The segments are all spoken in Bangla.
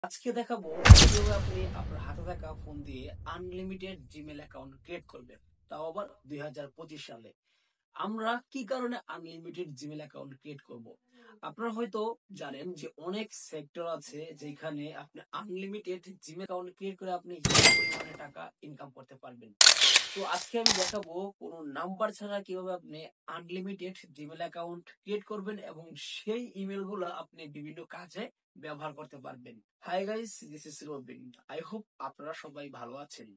আজকে দেখাবো কিভাবে আপনি আপনার হাতে থাকা ফোন দিয়ে আনলিমিটেড জিমেল অ্যাকাউন্ট ক্রিয়েট করবেন, তাও আবার 2025 সালে। আমরা কি কারণে আনলিমিটেড জিমেল অ্যাকাউন্ট ক্রিয়েট করব? আপনারা হয়তো জানেন যে অনেক সেক্টর আছে যেখানে আপনি আনলিমিটেড জিমেল অ্যাকাউন্ট ক্রিয়েট করে আপনি হিউজ পরিমাণে টাকা ইনকাম করতে পারবেন। তো আজকে আমি দেখাবো কোনো নাম্বার ছাড়া কিভাবে আপনি আনলিমিটেড জিমেল অ্যাকাউন্ট ক্রিয়েট করবেন এবং সেই ইমেল গুলো আপনি বিভিন্ন কাজে ব্যবহার করতে পারবেন। Hi guys, this is Robin. I hope আপনারা সবাই ভালো আছেন।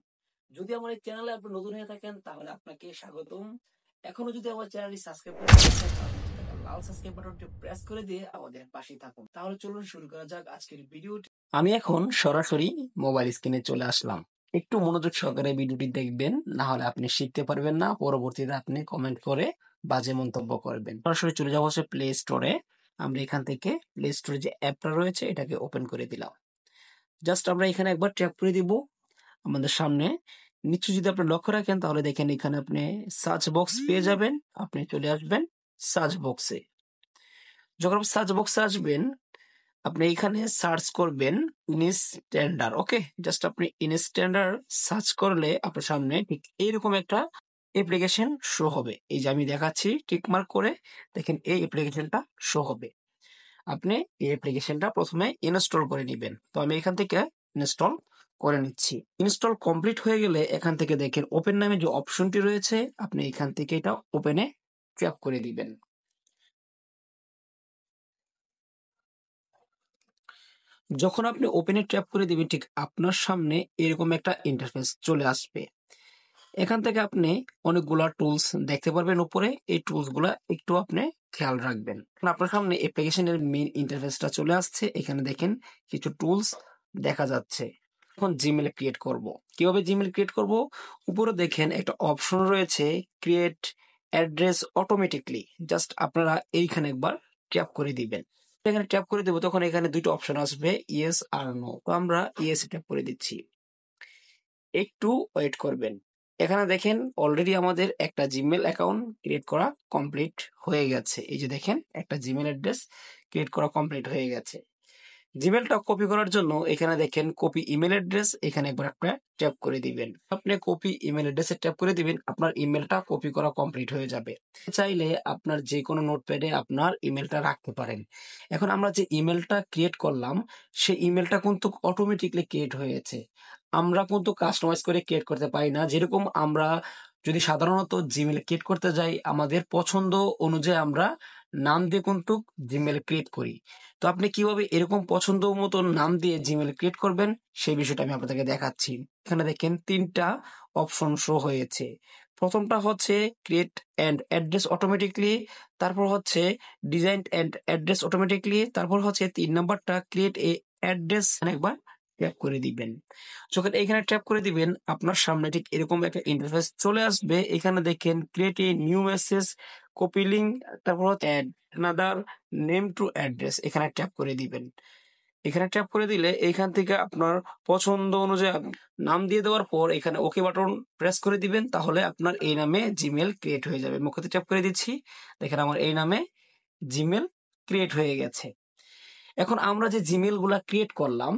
যদি আমার এই চ্যানেলে আপনি নতুন হয়ে থাকেন তাহলে আপনাকে স্বাগতম। এখনো যদি আমার চ্যানেলটি সাবস্ক্রাইব করে থাকেন তাহলে নিচে থাকা লাল সাবস্ক্রাইব বাটনটি প্রেস করে দিয়ে আমাদের পাশেই থাকুন। তাহলে চলুন শুরু করা যাক আজকের ভিডিওটি। আমি এখন সরাসরি মোবাইল স্ক্রিনে চলে আসলাম। একটু মনোযোগ সহকারে ভিডিওটি দেখবেন, না হলে আপনি শিখতে পারবেন না। পরবর্তীতে আপনি কমেন্ট করে বাজে মন্তব্য করবেন। সরাসরি চলে যাবো হচ্ছে প্লে স্টোরে। আমরা এখান থেকে প্লে স্টোরে যে অ্যাপটা রয়েছে এটাকে ওপেন করে দিলাম। জাস্ট আমরা এখানে একবার ট্যাপ করে দিব। আমাদের সামনে নিচে যদি আপনি লক্ষ্য রাখেন তাহলে দেখেন এখানে আপনি সার্চ বক্স পেয়ে যাবেন। আপনি চলে আসবেন সার্চ বক্সে। যখন সার্চ বক্সে আসবেন আপনি এখানে সার্চ করবেন ইনস্ট্যান্ডার। ওকে, জাস্ট আপনি ইনস্ট্যান্ডার সার্চ করলে আপনার সামনে ঠিক এইরকম একটা অ্যাপ্লিকেশন শো হবে। এই যে আমি দেখাচ্ছি টিকমার্ক করে, দেখেন এই অ্যাপ্লিকেশনটা শো হবে। আপনি এই অ্যাপ্লিকেশনটা প্রথমে ইনস্টল করে নেবেন। তো আমি এখান থেকে ইনস্টল করে নিচ্ছি। ইনস্টল কমপ্লিট হয়ে গেলে এখান থেকে দেখেন ওপেন নামে যে অপশনটি রয়েছে, আপনি এখান থেকে এটা ওপেনে ট্যাপ করে দিবেন। যখন আপনি ওপেনে ট্যাপ করে দিবেন ঠিক আপনার সামনে এরকম একটা ইন্টারফেস চলে আসবে। এখান থেকে আপনি অনেকগুলা টুলস দেখতে পারবেন উপরে। এই টুলস গুলা একটু আপনি খেয়াল রাখবেন। আপনার সামনে অ্যাপ্লিকেশনের মেইন ইন্টারফেসটা চলে আসছে। এখানে দেখেন কিছু টুলস দেখা যাচ্ছে। এখন জিমেল ক্রিয়েট করব। কিভাবে জিমেল ক্রিয়েট করব? উপরে দেখেন একটা অপশন রয়েছে ক্রিয়েট অ্যাড্রেস অটোমেটিকলি। জাস্ট আপনারা এইখানে একবার ট্যাপ করে দিবেন। এখানে ট্যাপ করে দেবো, তখন এখানে দুটো অপশন আসবে, ইয়েস আর নো। তো আমরা ইয়েস ট্যাপ করে দিচ্ছি। একটু ওয়েট করবেন। এখানে দেখেন অলরেডি আমাদের একটা জিমেল অ্যাকাউন্ট ক্রিয়েট করা কমপ্লিট হয়ে গেছে। এই যে দেখেন একটা জিমেল অ্যাড্রেস ক্রিয়েট করা কমপ্লিট হয়ে গেছে। জিমেলটা কপি করার জন্য এখানে দেখেন কপি ইমেল অ্যাড্রেস, এখানে একবার আপনার ট্যাপ করে দিবেন। আপনি কপি ইমেল অ্যাড্রেসে ট্যাপ করে দিবেন, আপনার ইমেলটা কপি করা কমপ্লিট হয়ে যাবে। চাইলে আপনার যে কোনো নোটপ্যাডে আপনার ইমেলটা রাখতে পারেন। এখন আমরা যে ইমেলটা ক্রিয়েট করলাম সেই ইমেলটা কিন্তু অটোমেটিকলি ক্রিয়েট হয়েছে। আমরা কিন্তু কাস্টমাইজ করে ক্রিয়েট করতে পারি না। যেরকম আমরা যদি সাধারণত জিমেল ক্রিয়েট করতে যাই আমাদের পছন্দ অনুযায়ী আমরা নাম দিয়ে কিন্তু জিমেল ক্রিয়েট করি। তো আপনি কিভাবে এরকম পছন্দ মতো নাম দিয়ে জিমেল ক্রিয়েট করবেন সেই বিষয়টা আমি আপনাদেরকে দেখাচ্ছি। এখানে দেখেন তিনটা অপশন শো হয়েছে। প্রথমটা হচ্ছে ক্রিয়েট অ্যান্ড অ্যাড্রেস অটোমেটিকলি, তারপর হচ্ছে ডিজাইন অ্যান্ড অ্যাড্রেস অটোমেটিকলি, তারপর হচ্ছে 3 নাম্বারটা ক্রিয়েট এ অ্যাড্রেস। একবার ট্যাপ করে দিবেন। যখন এখানে ট্যাপ করে দিবেন আপনার সামনে ঠিক এরকম একটা ইন্টারফেস চলে আসবে। এখানে দেখেন create a new message, copy link, তারপর add another name to address. এখানে ট্যাপ করে দিবেন। এখানে ট্যাপ করে দিলে এইখান থেকে আপনার পছন্দ অনুযায়ী নাম দিয়ে দেওয়ার পর এখানে ওকে বাটন প্রেস করে দিবেন। তাহলে আপনার এই নামে জিমেল ক্রিয়েট হয়ে যাবে। মুখতে ট্যাপ করে দিচ্ছি, দেখেন আমার এই নামে জিমেল ক্রিয়েট হয়ে গেছে। এখন আমরা যে জিমেল গুলা ক্রিয়েট করলাম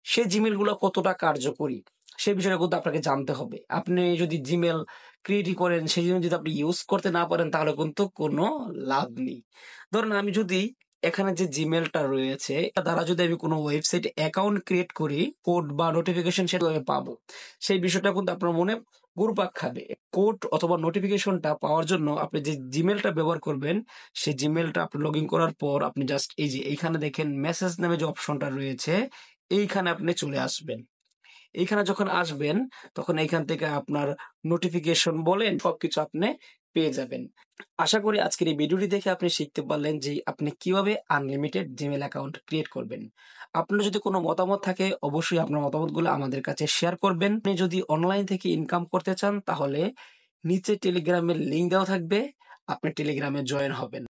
সেই জিমেল গুলা কতটা কার্যকরী সেই বিষয়টা কিন্তু আপনাকে জানতে হবে। আপনি যদি জিমেল ক্রিয়েটই করেন সেই জন্য যদি আপনি ইউজ করতে না পারেন তাহলে কিন্তু কোনো লাভ নেই। ধরেন আমি যদি এখানে যে জিমেলটা রয়েছে তার দ্বারা যদি আমি কোনো ওয়েবসাইটে অ্যাকাউন্ট ক্রিয়েট করি, কোড বা নোটিফিকেশন সেটা আমি পাবো, সেই বিষয়টা কিন্তু আপনার মনে ঘুরপাক খাবে। কোড অথবা নোটিফিকেশনটা পাওয়ার জন্য আপনি যে জিমেলটা ব্যবহার করবেন সেই জিমেলটা আপনি লগ ইন করার পর আপনি জাস্ট এই যে এইখানে দেখেন মেসেজ নামে যে অপশনটা রয়েছে এইখানে আপনি চলে আসবেন। এইখানে যখন আসবেন তখন এইখান থেকে আপনার নোটিফিকেশন বলেন সবকিছু আপনি পেয়ে যাবেন। আশা করি আজকের এই ভিডিওটি দেখে আপনি শিখতে পারলেন যে আপনি কিভাবে আনলিমিটেড জিমেল অ্যাকাউন্ট ক্রিয়েট করবেন। আপনার যদি কোনো মতামত থাকে অবশ্যই আপনার মতামতগুলো আমাদের কাছে শেয়ার করবেন। আপনি যদি অনলাইন থেকে ইনকাম করতে চান তাহলে নিচে টেলিগ্রামের লিঙ্ক দেওয়া থাকবে, আপনি টেলিগ্রামে জয়েন হবেন।